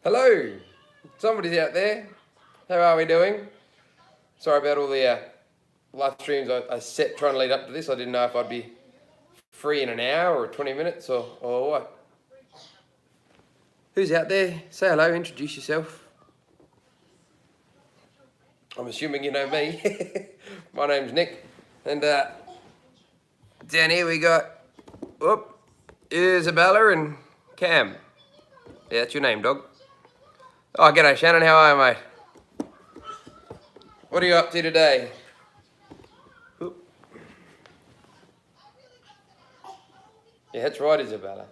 Hello, somebody's out there. How are we doing? Sorry about all the live streams I set trying to lead up to this. I didn't know if I'd be free in an hour or 20 minutes or what. Who's out there? Say hello, introduce yourself. I'm assuming you know me. My name's Nick. And down here we got Isabella and Cam. Yeah, that's your name, dog. Oh, g'day Shannon, how are you, mate? What are you up to today? Yeah, that's right, Isabella.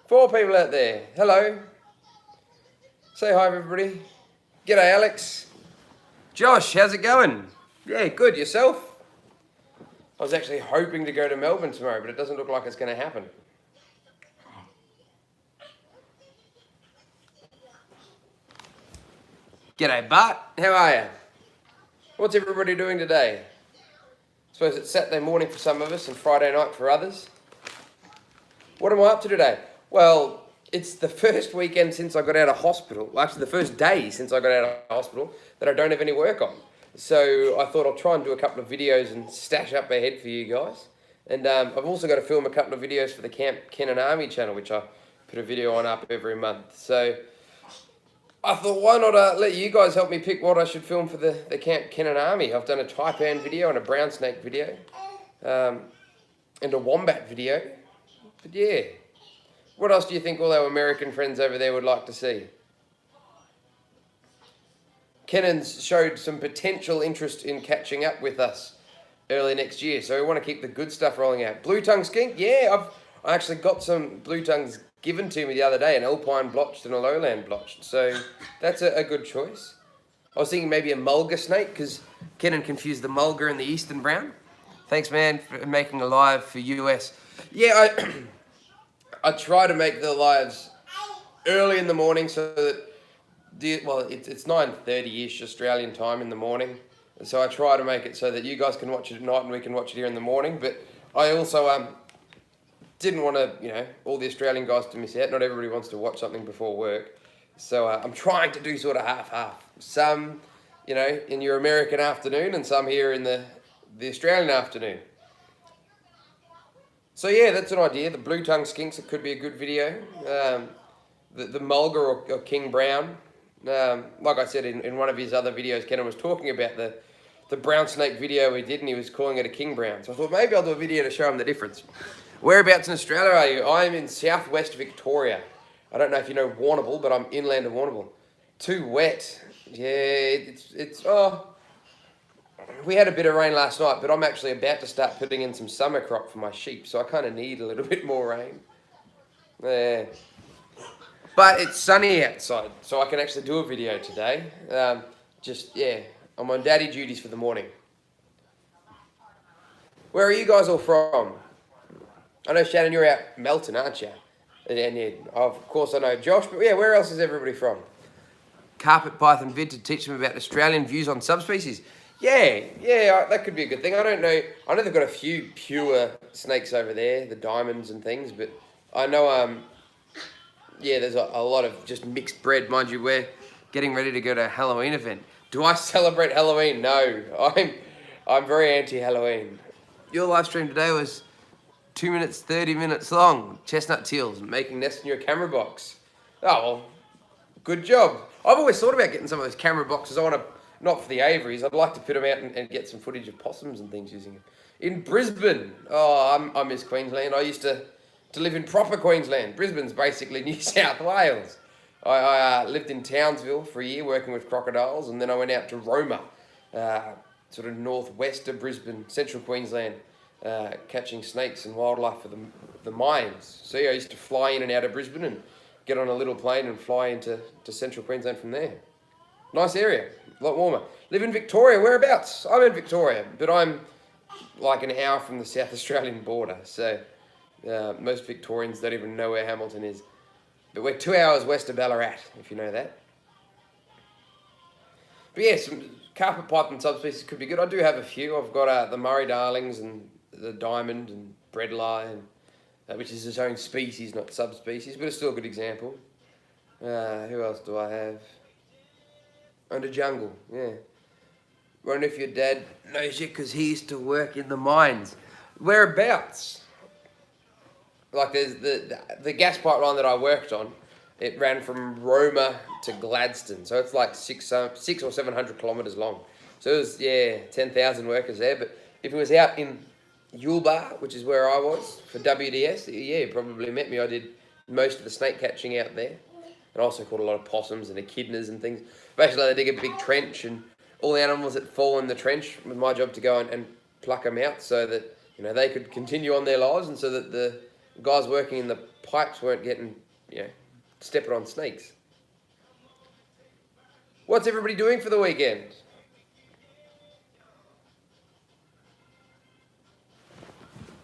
4 people out there. Hello. Say hi, everybody. G'day, Alex. Josh, how's it going? Yeah, good. Yourself? I was actually hoping to go to Melbourne tomorrow, but it doesn't look like it's going to happen. G'day, Bart. How are you? What's everybody doing today? I suppose it's Saturday morning for some of us and Friday night for others. What am I up to today? Well, it's the first weekend since I got out of hospital, well, actually the first day since I got out of hospital, that I don't have any work on. So I thought I'll try and do a couple of videos and stash up ahead for you guys. And I've also got to film a couple of videos for the Camp Kennan Army channel, which I put a video on up every month. So I thought, why not let you guys help me pick what I should film for the Camp Kennan Army. I've done a taipan video and a brown snake video, and a wombat video. But yeah, what else do you think all our American friends over there would like to see? Kennan's showed some potential interest in catching up with us early next year, so we want to keep the good stuff rolling out. Blue tongue skink, yeah, I actually got some blue tongues given to me the other day, an alpine blotched and a lowland blotched, so that's a good choice. I was thinking maybe a mulga snake, because Kennan confused the mulga and the eastern brown. Thanks, man, for making a live for US. Yeah, I try to make the lives early in the morning so that it's 9:30ish Australian time in the morning, so I try to make it so that you guys can watch it at night and we can watch it here in the morning. But I also didn't want to, all the Australian guys to miss out. Not everybody wants to watch something before work, so I'm trying to do sort of half-half. Some, in your American afternoon, and some here in the Australian afternoon. So yeah, that's an idea. The blue tongue skinks, it could be a good video. The mulga or king brown. Like I said in one of his other videos, Kennan was talking about the brown snake video we did, and he was calling it a king brown. So I thought maybe I'll do a video to show him the difference. Whereabouts in Australia are you? I'm in southwest Victoria. I don't know if you know Warrnambool, but I'm inland of Warrnambool. Too wet. Yeah, we had a bit of rain last night, but I'm actually about to start putting in some summer crop for my sheep, so I kind of need a little bit more rain. Yeah. But it's sunny outside, so I can actually do a video today. I'm on daddy duties for the morning. Where are you guys all from? I know, Shannon, you're out Melton, aren't you? And yeah, of course I know Josh, but yeah, where else is everybody from? Carpet Python vid to teach them about Australian views on subspecies. Yeah, that could be a good thing. I don't know. I know they've got a few pure snakes over there, the diamonds and things, but I know, there's a lot of just mixed breed. Mind you, we're getting ready to go to a Halloween event. Do I celebrate Halloween? No, I'm very anti-Halloween. Your live stream today was 2 minutes, 30 minutes long. Chestnut teals making nests in your camera box. Oh, well, good job. I've always thought about getting some of those camera boxes. I want to, not for the aviaries, I'd like to put them out and get some footage of possums and things using them. In Brisbane, I miss Queensland. I used to live in proper Queensland. Brisbane's basically New South Wales. I lived in Townsville for a year working with crocodiles, and then I went out to Roma, sort of northwest of Brisbane, central Queensland, catching snakes and wildlife for the mines. So yeah, I used to fly in and out of Brisbane and get on a little plane and fly into central Queensland from there. Nice area, a lot warmer. Live in Victoria, whereabouts? I'm in Victoria, but I'm like an hour from the South Australian border, so most Victorians don't even know where Hamilton is. But we're 2 hours west of Ballarat, if you know that. But yeah, some carpet python subspecies could be good. I do have a few. I've got the Murray Darlings and the diamond and breadlie, which is its own species, not subspecies, but it's still a good example. Who else do I have? Under Jungle, yeah. Wonder if your dad knows you because he used to work in the mines. Whereabouts? Like there's the gas pipeline that I worked on. It ran from Roma to Gladstone, so it's like 600 or 700 kilometres long. So it was 10,000 workers there. But if it was out in Yulbar, which is where I was for WDS, you probably met me. I did most of the snake catching out there, and I also caught a lot of possums and echidnas and things. Basically, they dig a big trench, and all the animals that fall in the trench, it was my job to go and pluck them out so that they could continue on their lives, and so that the guys working in the pipes weren't getting stepping on snakes. What's everybody doing for the weekend?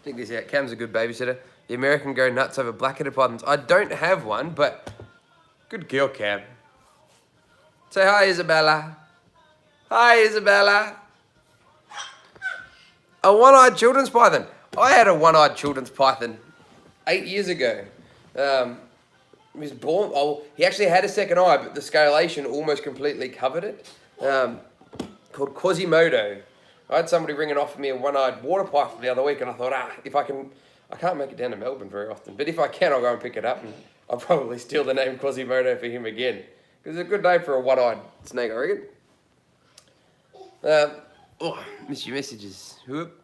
Check this out. Cam's a good babysitter. The American go nuts over black-headed pythons. I don't have one, but good girl, Cam. Say hi, Isabella. Hi, Isabella. A one-eyed children's python. I had a one-eyed children's python 8 years ago. He was born. Oh, he actually had a second eye, but the scalation almost completely covered it. Called Quasimodo. I had somebody ringing off me a one-eyed water python the other week, and I thought, if I can't make it down to Melbourne very often, but if I can, I'll go and pick it up, and I'll probably steal the name Quasimodo for him again, because it's a good name for a one-eyed snake, I reckon. Miss your messages. Whoop.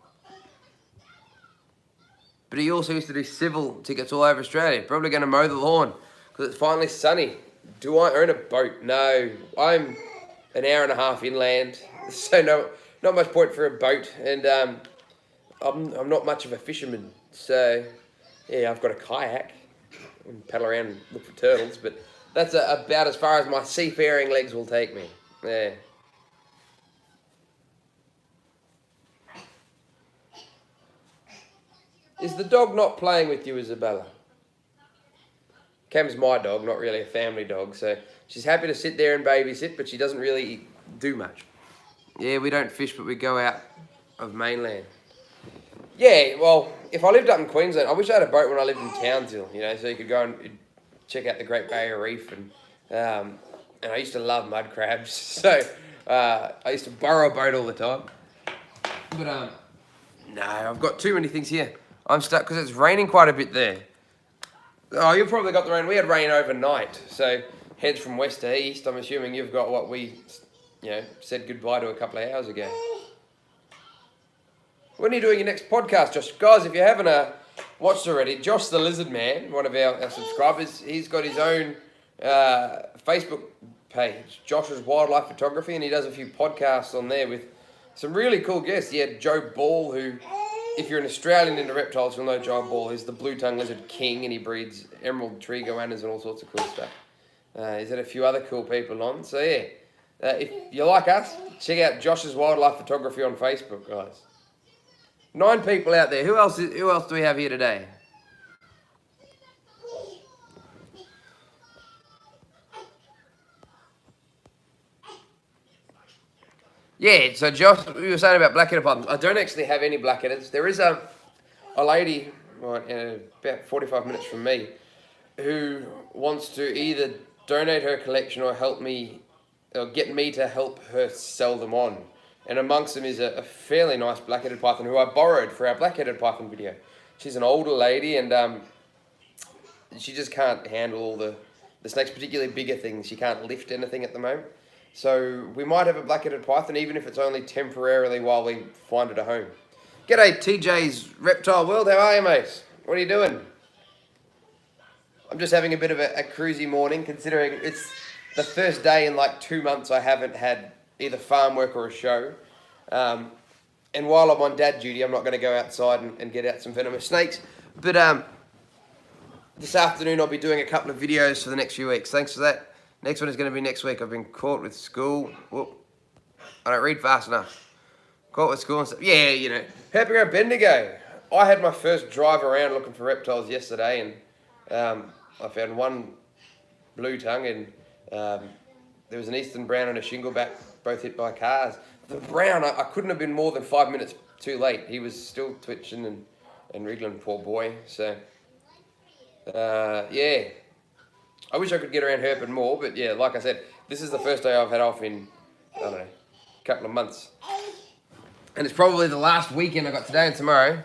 But he also used to do civil tickets all over Australia. Probably going to mow the lawn because it's finally sunny. Do I own a boat? No. I'm an hour and a half inland, so not much point for a boat. And I'm not much of a fisherman, so yeah, I've got a kayak and paddle around and look for turtles. But that's about as far as my seafaring legs will take me. Yeah. Is the dog not playing with you, Isabella? Cam's my dog, not really a family dog, so she's happy to sit there and babysit, but she doesn't really do much. Yeah, we don't fish, but we go out of mainland. Yeah, well, if I lived up in Queensland, I wish I had a boat when I lived in Townsville, so you could go and check out the Great Barrier Reef, and I used to love mud crabs, so I used to borrow a boat all the time. But no, I've got too many things here. I'm stuck because it's raining quite a bit there. Oh, you've probably got the rain. We had rain overnight, so heads from west to east. I'm assuming you've got what we, said goodbye to a couple of hours ago. When are you doing your next podcast, Josh? Guys, if you haven't watched already, Josh the Lizard Man, one of our subscribers, he's got his own Facebook page, Josh's Wildlife Photography, and he does a few podcasts on there with some really cool guests. He had Joe Ball, who, if you're an Australian into reptiles, you'll know Joe Ball. He's the blue-tongue lizard king, and he breeds emerald tree goannas and all sorts of cool stuff. He's had a few other cool people on. So, yeah, if you like us, check out Josh's Wildlife Photography on Facebook, guys. 9 people out there. Who else do we have here today? Yeah, so Josh, we were saying about black-headed pythons. I don't actually have any black-headeds. There is a lady about 45 minutes from me who wants to either donate her collection or help me, or get me to help her sell them on. And amongst them is a fairly nice black-headed python who I borrowed for our black-headed python video. She's an older lady, and she just can't handle all the snakes, particularly bigger things. She can't lift anything at the moment. So we might have a black-headed python, even if it's only temporarily while we find it a home. G'day, TJ's Reptile World. How are you, mate? What are you doing? I'm just having a bit of a cruisy morning, considering it's the first day in like 2 months I haven't had either farm work or a show. And while I'm on dad duty, I'm not going to go outside and get out some venomous snakes. But this afternoon I'll be doing a couple of videos for the next few weeks. Thanks for that. Next one is going to be next week. I've been caught with school. Whoop. I don't read fast enough. Caught with school and stuff. Yeah, helping around Bendigo. I had my first drive around looking for reptiles yesterday, and I found one blue tongue, and there was an eastern brown and a shingleback, both hit by cars. The brown, I couldn't have been more than 5 minutes too late. He was still twitching and wriggling, poor boy. So, yeah. I wish I could get around herping more, but yeah, like I said, this is the first day I've had off in, I don't know, a couple of months. And it's probably the last weekend I got today and tomorrow, and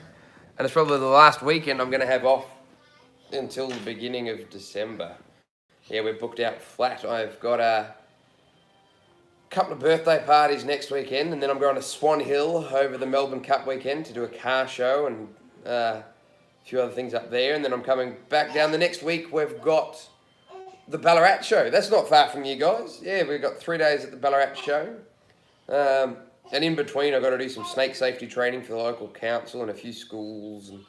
it's probably the last weekend I'm going to have off until the beginning of December. Yeah, we're booked out flat. I've got a couple of birthday parties next weekend, and then I'm going to Swan Hill over the Melbourne Cup weekend to do a car show and a few other things up there, and then I'm coming back down the next week. We've got the Ballarat show. That's not far from you guys. Yeah, we've got 3 days at the Ballarat show. And in between, I've got to do some snake safety training for the local council and a few schools and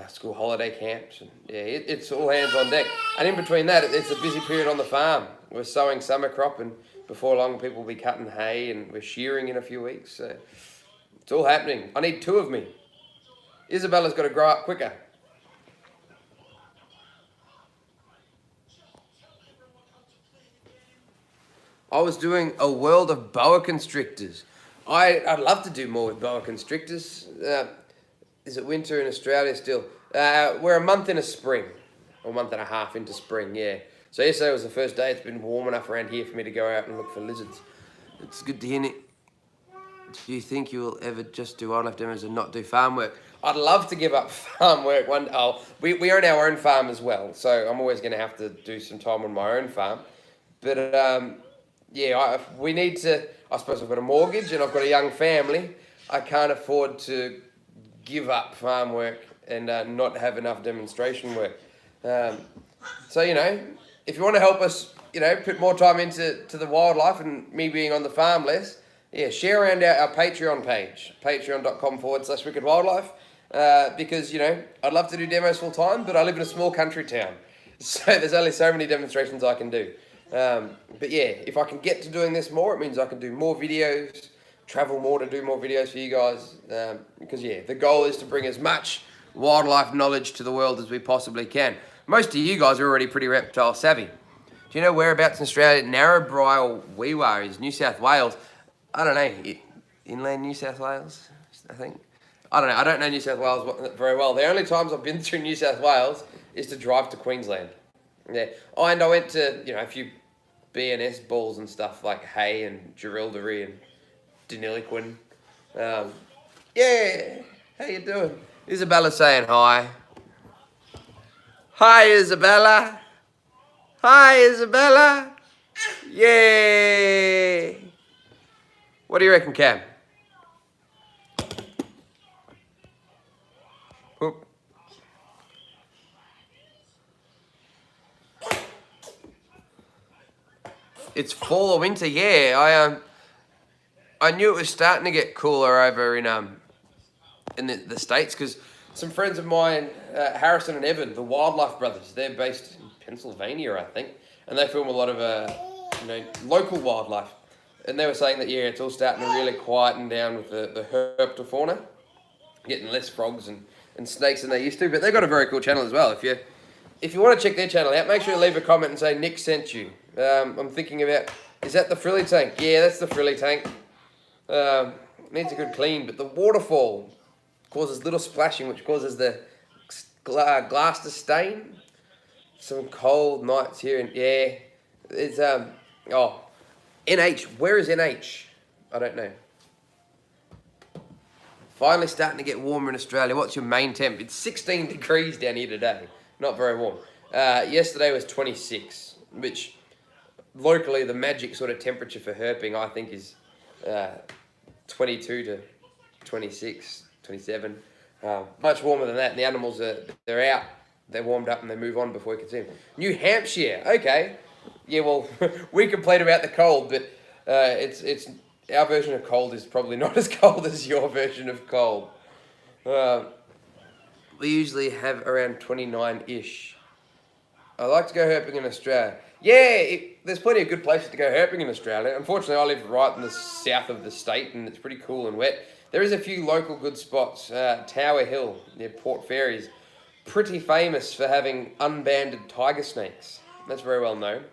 school holiday camps. And yeah, it's all hands on deck. And in between that, it's a busy period on the farm. We're sowing summer crop, and before long, people will be cutting hay, and we're shearing in a few weeks. So it's all happening. I need 2 of me. Isabella's got to grow up quicker. I was doing a world of boa constrictors. I'd love to do more with boa constrictors. Is it winter in Australia still? We're a month into spring, or a month and a half into spring, yeah. So yesterday was the first day. It's been warm enough around here for me to go out and look for lizards. It's good to hear, Nick. Do you think you will ever just do wildlife demos and not do farm work? I'd love to give up farm work one day. Oh, we own our own farm as well, so I'm always going to have to do some time on my own farm. But yeah, we need to, I suppose I've got a mortgage and I've got a young family. I can't afford to give up farm work and not have enough demonstration work. So, you know, if you want to help us, you know, put more time into the wildlife and me being on the farm less, yeah, share around our Patreon page, patreon.com/wickedwildlife, because, you know, I'd love to do demos full time, but I live in a small country town. So there's only so many demonstrations I can do. But yeah, if I can get to doing this more, it means I can do more videos, travel more to do more videos for you guys. Because yeah, the goal is to bring as much wildlife knowledge to the world as we possibly can. Most of you guys are already pretty reptile savvy. Do you know whereabouts in Australia Narrabri or Wee-Waa is? New South Wales. I don't know, inland New South Wales, I think. I don't know, I don't know New South Wales very well. The only times I've been through New South Wales is to drive to Queensland. Yeah. Oh, and I went to, you know, a few BNS balls and stuff like Hay and Jerilderie and Deniliquin. Yeah, how you doing? Isabella's saying hi. Hi, Isabella. Hi, Isabella. Yay. What do you reckon, Cam? Oop. It's fall or winter, yeah. I knew it was starting to get cooler over in the States because some friends of mine, Harrison and Evan, the Wildlife Brothers, they're based in Pennsylvania, I think, and they film a lot of you know, local wildlife. And they were saying that, yeah, it's all starting to really quieten down with the herpetofauna, getting less frogs and snakes than they used to. But they've got a very cool channel as well. If you want to check their channel out, make sure you leave a comment and say Nick sent you. I'm thinking about, is that the frilly tank? Yeah, that's the frilly tank. Needs a good clean, but the waterfall causes little splashing, which causes the glass to stain. Some cold nights here, and yeah, it's NH. Where is NH? I don't know. Finally starting to get warmer in Australia. What's your main temp? It's 16 degrees down here today. Not very warm. Yesterday was 26, which locally the magic sort of temperature for herping, I think, is 22 to 26, 27. Much warmer than that. And the animals, they're out. They're warmed up and they move on before we can see them. New Hampshire. Okay. Yeah, well, we complain about the cold, but it's our version of cold is probably not as cold as your version of cold. We usually have around 29-ish. I like to go herping in Australia. Yeah, there's plenty of good places to go herping in Australia. Unfortunately, I live right in the south of the state, and it's pretty cool and wet. There is a few local good spots. Tower Hill near Port Fairy is pretty famous for having unbanded tiger snakes. That's very well known.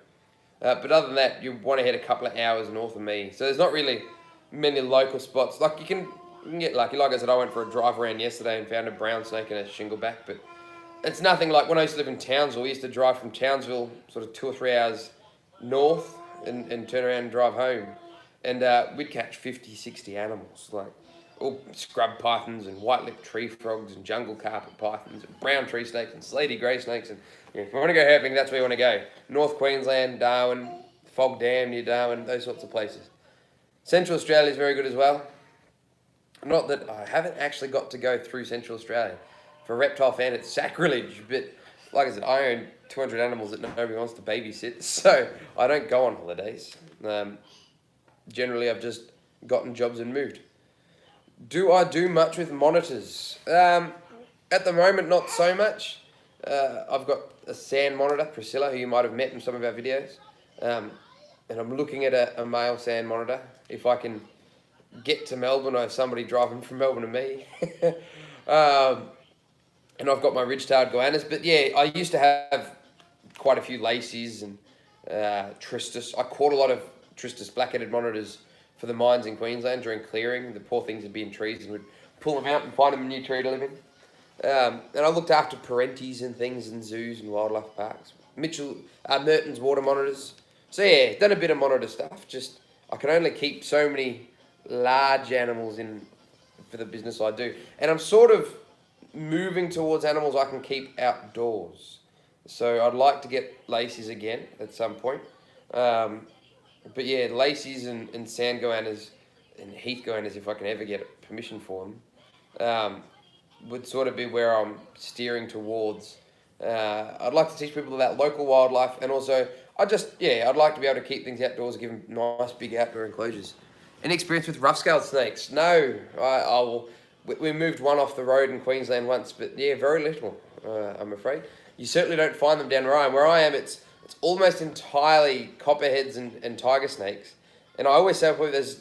But other than that, you want to head a couple of hours north of me. So there's not really many local spots. Like you can get lucky. Like I said, I went for a drive around yesterday and found a brown snake and a shingleback. But it's nothing like when I used to live in Townsville. We used to drive from Townsville sort of 2 or 3 hours north and turn around and drive home. And we'd catch 50, 60 animals, like all scrub pythons and white-lipped tree frogs and jungle carpet pythons and brown tree snakes and slaty grey snakes. And if you want to go herping, that's where you want to go. North Queensland, Darwin, Fog Dam near Darwin, those sorts of places. Central Australia is very good as well. Not that I haven't actually got to go through Central Australia. For a reptile fan, it's sacrilege, but like I said, I own 200 animals that nobody wants to babysit, so I don't go on holidays. Generally, I've just gotten jobs and moved. Do I do much with monitors? At the moment, not so much. I've got a sand monitor, Priscilla, who you might have met in some of our videos. And I'm looking at a male sand monitor. If I can get to Melbourne, or have somebody driving from Melbourne to me. And I've got my ridge-tailed goannas. But yeah, I used to have quite a few lacies and Tristis. I caught a lot of Tristis black-headed monitors for the mines in Queensland during clearing. The poor things would be in trees and we'd pull them out and find them a new tree to live in. And I looked after parentes and things in zoos and wildlife parks. Merton's water monitors. So yeah, done a bit of monitor stuff. Just I can only keep so many large animals in for the business I do. And I'm sort of moving towards animals I can keep outdoors. So I'd like to get lacies again at some point. But yeah, lacies and sand goannas and heath goannas, if I can ever get permission for them, would sort of be where I'm steering towards. I'd like to teach people about local wildlife, and also I'd like to be able to keep things outdoors, give them nice big outdoor enclosures. Any experience with rough-scaled snakes? No, we moved one off the road in Queensland once, but yeah, very little, I'm afraid. You certainly don't find them down where I am. Where I am, it's almost entirely copperheads and tiger snakes. And I always say there's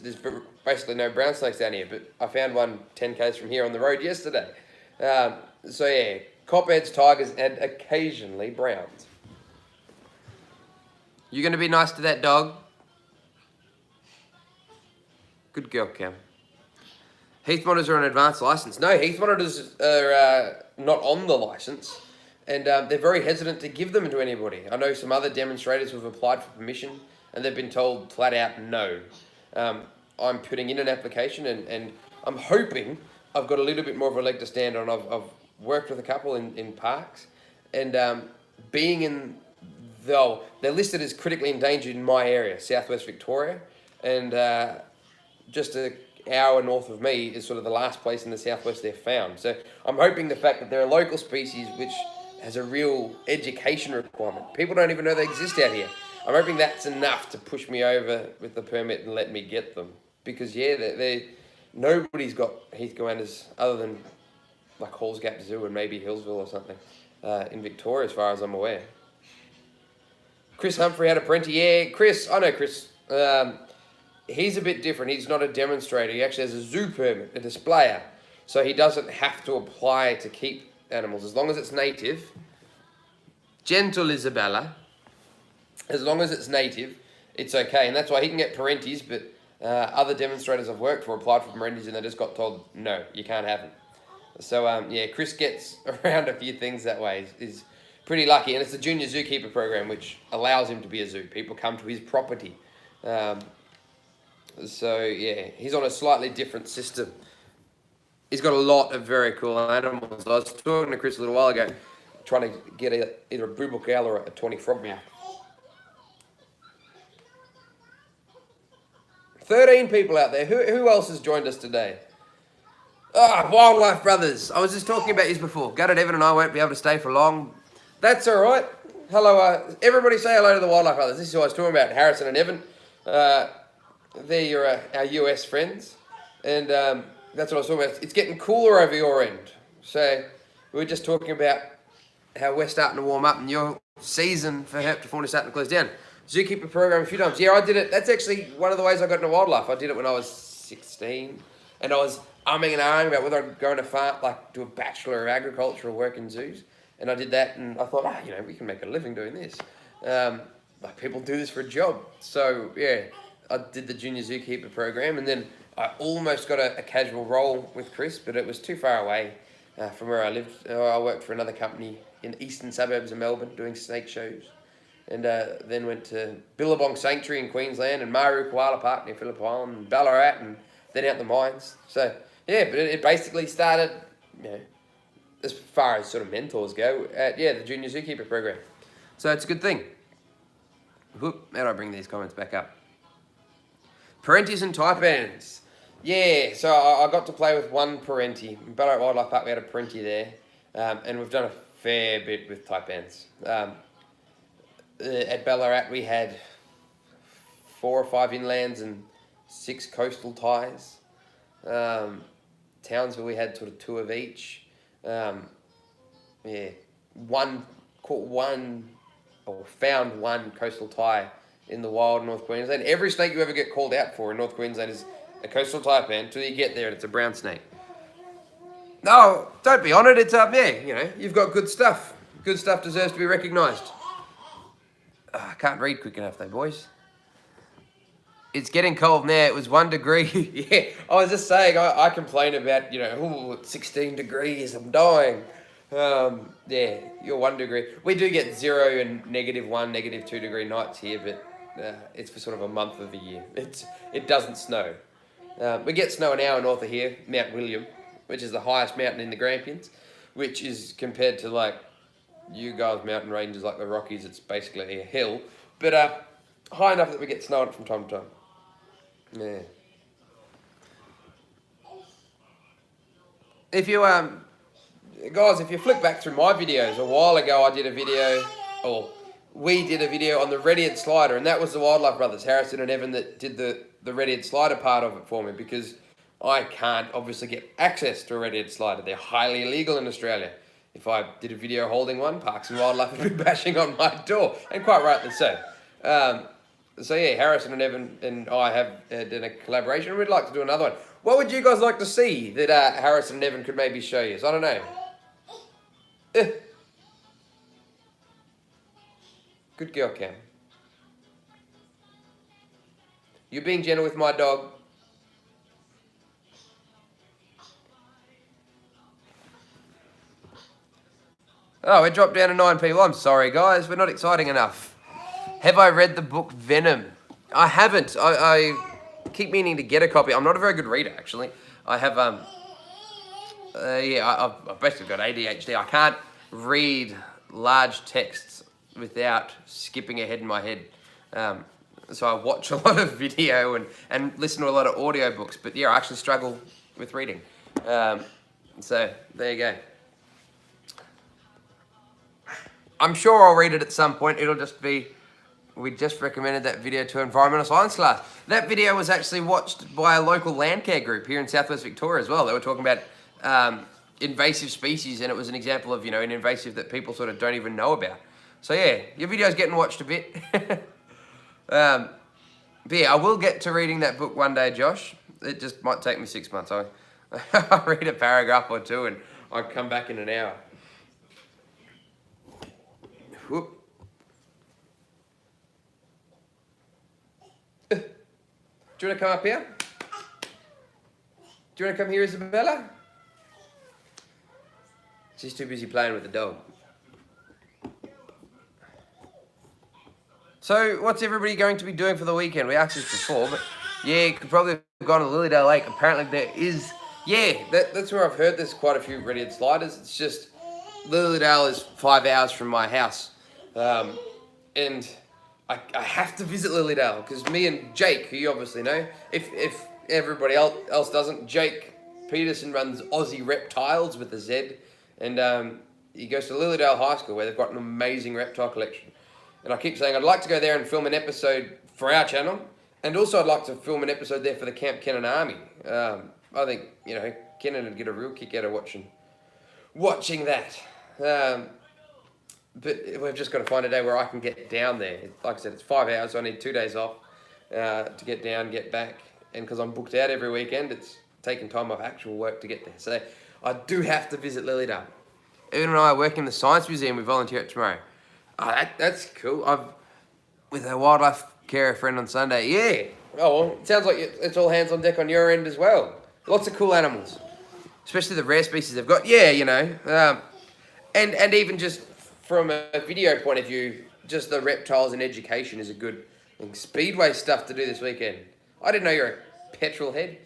basically no brown snakes down here, but I found one 10 k's from here on the road yesterday. So yeah, copperheads, tigers, and occasionally browns. You going to be nice to that dog? Good girl, Cam. Heath monitors are an advanced license. No, heath monitors are not on the license, and they're very hesitant to give them to anybody. I know some other demonstrators who have applied for permission, and they've been told flat out no. I'm putting in an application, and I'm hoping I've got a little bit more of a leg to stand on. I've worked with a couple in parks, and they're listed as critically endangered in my area, Southwest Victoria, and just an hour north of me is sort of the last place in the southwest they're found. So I'm hoping the fact that they're a local species which has a real education requirement. People don't even know they exist out here. I'm hoping that's enough to push me over with the permit and let me get them. Because yeah, nobody's got heath goannas other than like Halls Gap Zoo and maybe Hillsville or something in Victoria, as far as I'm aware. Chris Humphrey had a parenti. Yeah, Chris, I know Chris. He's a bit different. He's not a demonstrator. He actually has a zoo permit, a displayer. So he doesn't have to apply to keep animals. As long as it's native, gentle Isabella, as long as it's native, it's okay. And that's why he can get parentes, but other demonstrators I've worked for applied for parentes and they just got told, no, you can't have them. So yeah, Chris gets around a few things that way. He's pretty lucky. And it's the Junior Zookeeper program, which allows him to be a zoo. People come to his property. So yeah, he's on a slightly different system. He's got a lot of very cool animals. I was talking to Chris a little while ago, trying to get either a blue book owl or a tawny frogmouth. 13 people out there. Who else has joined us today? Wildlife Brothers. I was just talking about these before. Gutted Evan and I won't be able to stay for long. That's all right. Hello, everybody say hello to the Wildlife Brothers. This is who I was talking about, Harrison and Evan. They're our US friends, and that's what I was talking about. It's getting cooler over your end. So we were just talking about how we're starting to warm up and your season for herpetofauna is starting to close down. Zookeeper program a few times. Yeah, I did it. That's actually one of the ways I got into wildlife. I did it when I was 16, and I was umming and ahhing about whether I'd go into farm, like do a Bachelor of Agriculture or work in zoos. And I did that, and I thought, we can make a living doing this. Like people do this for a job. So yeah, I did the Junior Zookeeper program, and then I almost got a casual role with Chris, but it was too far away. from where I lived. I worked for another company in the eastern suburbs of Melbourne doing snake shows. And then went to Billabong Sanctuary in Queensland and Maru Koala Park near Phillip Island and Ballarat and then out the mines. So, yeah, but it basically started, as far as sort of mentors go, at, the Junior Zookeeper program. So it's a good thing. Whoop, how do I bring these comments back up? Parentis and taipans. Yeah, so I got to play with one parenti. In Ballarat Wildlife Park, we had a parenti there. And we've done a fair bit with taipans. At Ballarat, we had 4 or 5 inlands and 6 coastal ties. Townsville, we had sort of 2 of each. Found one coastal tie in the wild North Queensland. Every snake you ever get called out for in North Queensland is a coastal taipan until you get there and it's a brown snake. No, don't be honoured. It's you've got good stuff. Good stuff deserves to be recognised. I can't read quick enough though, boys. It's getting cold now. It was 1 degree. Yeah, I was just saying, I complain about, it's 16 degrees, I'm dying. You're 1 degree. We do get 0 and -1, -2 degree nights here, but it's for sort of a month of the year. It doesn't snow. We get snow an hour north of here, Mount William, which is the highest mountain in the Grampians, which is compared to like you guys' mountain ranges like the Rockies, it's basically a hill, but high enough that we get snow on it from time to time. Yeah. If you guys, if you flick back through my videos, a while ago I did a video, or we did a video on the red-eared slider, and that was the Wildlife Brothers, Harrison and Evan, that did the red-eared slider part of it for me, because I can't obviously get access to a red-eared slider. They're highly illegal in Australia. If I did a video holding one, Parks and Wildlife would be bashing on my door, and quite rightly so. So yeah, Harrison and Evan and I have done a collaboration, and we'd like to do another one. What would you guys like to see that Harrison and Evan could maybe show you? I don't know. Good girl, Cam. You're being gentle with my dog. Oh, it dropped down to 9 people. I'm sorry, guys. We're not exciting enough. Have I read the book Venom? I haven't. I keep meaning to get a copy. I'm not a very good reader, actually. I have, I've basically got ADHD. I can't read large texts without skipping ahead in my head. So I watch a lot of video and listen to a lot of audiobooks. But yeah, I actually struggle with reading. So there you go. I'm sure I'll read it at some point. It'll just be, we just recommended that video to environmental science class. That video was actually watched by a local land care group here in Southwest Victoria as well. They were talking about invasive species, and it was an example of, an invasive that people sort of don't even know about. So yeah, your video's getting watched a bit. But yeah, I will get to reading that book one day, Josh. It just might take me 6 months. I'll read a paragraph or two and I'll come back in an hour. Whoop. Do you want to come up here? Do you want to come here, Isabella? She's too busy playing with the dog. So, what's everybody going to be doing for the weekend? We asked this before, but yeah, you could probably have gone to Lilydale Lake. Apparently there is, that's where I've heard there's quite a few red-eared sliders. It's just, Lilydale is 5 hours from my house. And I have to visit Lilydale because me and Jake, who you obviously know, if everybody else doesn't, Jake Peterson runs Aussie Reptiles with a Z, and he goes to Lilydale High School where they've got an amazing reptile collection. And I keep saying I'd like to go there and film an episode for our channel, and also I'd like to film an episode there for the Camp Kennan Army. I think, Kennan would get a real kick out of watching that. But we've just got to find a day where I can get down there. Like I said, it's 5 hours, so I need 2 days off to get down, get back. And because I'm booked out every weekend, it's taking time off actual work to get there. So I do have to visit Lilydale. Evan and I are working in the Science Museum. We volunteer it tomorrow. Oh, that's cool. With a wildlife carer friend on Sunday. Yeah. Oh, well, it sounds like it's all hands on deck on your end as well. Lots of cool animals. especially the rare species they've got. Yeah, you know, and even just from a video point of view, just the reptiles in education is a good speedway stuff to do this weekend. I didn't know you're a petrol head.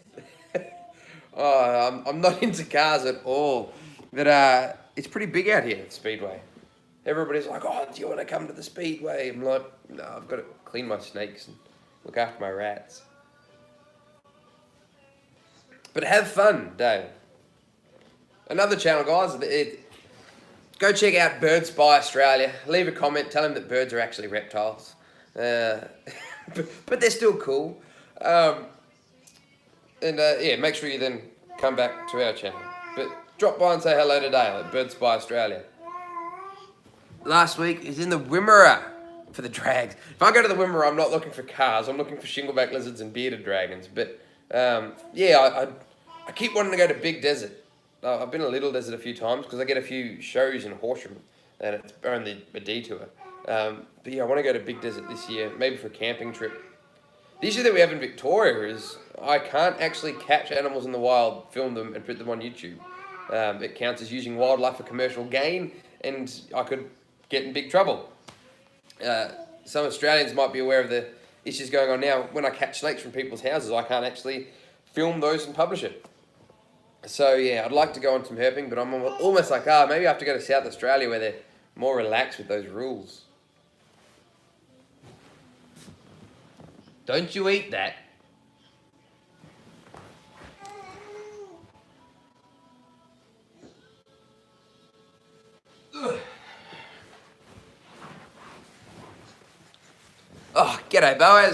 I'm not into cars at all, but it's pretty big out here at Speedway. Everybody's like, "Oh, do you want to come to the Speedway?" I'm like, "No, I've got to clean my snakes and look after my rats." But have fun, Dave. Another channel, guys. Go check out Bird Spy Australia. Leave a comment. Tell them that birds are actually reptiles. But they're still cool. Yeah, make sure you then come back to our channel. But drop by and say hello to Dale at Bird Spy Australia. Last week is in the Wimmera for the drags. If I go to the Wimmera, I'm not looking for cars. I'm looking for shingleback lizards and bearded dragons. But yeah, I keep wanting to go to Big Desert. I've been to Little Desert a few times because I get a few shows in Horsham and it's only a detour. But yeah, I want to go to Big Desert this year, maybe for a camping trip. The issue that we have in Victoria is I can't actually catch animals in the wild, film them, and put them on YouTube. It counts as using wildlife for commercial gain, and I could get in big trouble. Some Australians might be aware of the issues going on now. When I catch snakes from people's houses, I can't actually film those and publish it. So yeah, I'd like to go on some herping, but I'm almost like, maybe I have to go to South Australia where they're more relaxed with those rules. Don't you eat that. Oh, g'day Boaz.